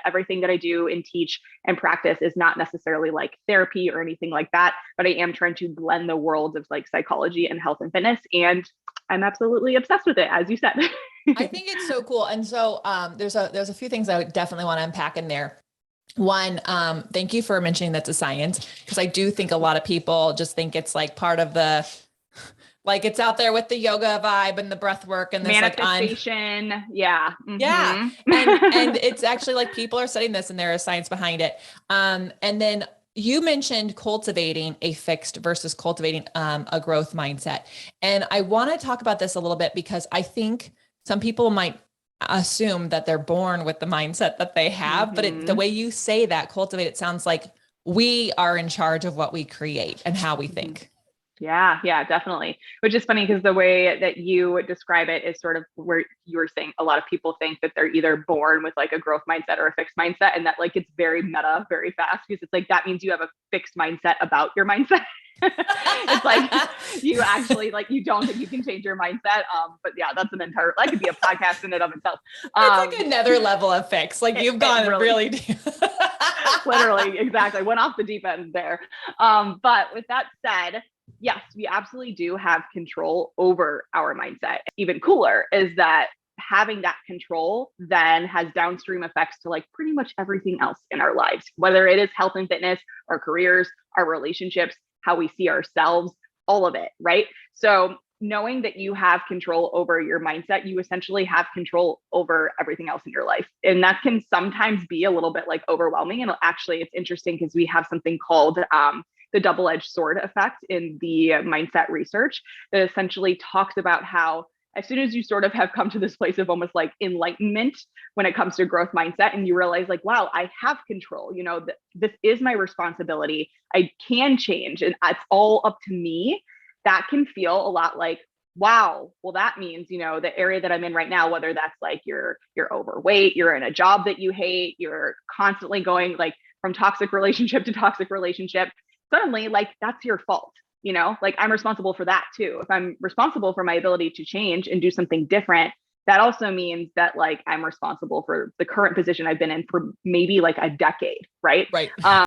everything that I do and teach and practice is not necessarily like therapy or anything like that, but I am trying to blend the worlds of like psychology and health and fitness. And I'm absolutely obsessed with it, as you said. I think it's so cool. And so, there's a few things I would definitely want to unpack in there. One, thank you for mentioning that's a science, because I do think a lot of people just think it's like part of the, like it's out there with the yoga vibe and the breath work and this manifestation. Yeah. Mm-hmm. Yeah. And it's actually like people are studying this and there is science behind it. And then you mentioned cultivating a fixed versus cultivating a growth mindset. And I want to talk about this a little bit because I think some people might assume that they're born with the mindset that they have, but the way you say that, cultivate, it sounds like we are in charge of what we create and how we think. Yeah, definitely. Which is funny because the way that you describe it is sort of where you were saying a lot of people think that they're either born with like a growth mindset or a fixed mindset, and that like it's very meta, very fast, because it's like that means you have a fixed mindset about your mindset. It's like you actually like you don't think you can change your mindset. But yeah, that's an entire that could be a podcast in and of itself. It's like another level of fix. Like you've gone really deep. Literally, exactly. Went off the deep end there. But with that said, yes, we absolutely do have control over our mindset. Even cooler is that having that control then has downstream effects to like pretty much everything else in our lives, whether it is health and fitness, our careers, our relationships, how we see ourselves, all of it, right? So knowing that you have control over your mindset, you essentially have control over everything else in your life. And that can sometimes be a little bit like overwhelming. And actually, it's interesting because we have something called the double-edged sword effect in the mindset research that essentially talks about how as soon as you sort of have come to this place of almost like enlightenment when it comes to growth mindset, and you realize like, wow, I have control, you know, this is my responsibility. I can change and it's all up to me. That can feel a lot like, wow, well, that means, you know, the area that I'm in right now, whether that's like you're overweight, you're in a job that you hate, you're constantly going like from toxic relationship to toxic relationship, suddenly like that's your fault, you know, like I'm responsible for that too. If I'm responsible for my ability to change and do something different, that also means that like I'm responsible for the current position I've been in for maybe like a decade, right? Right.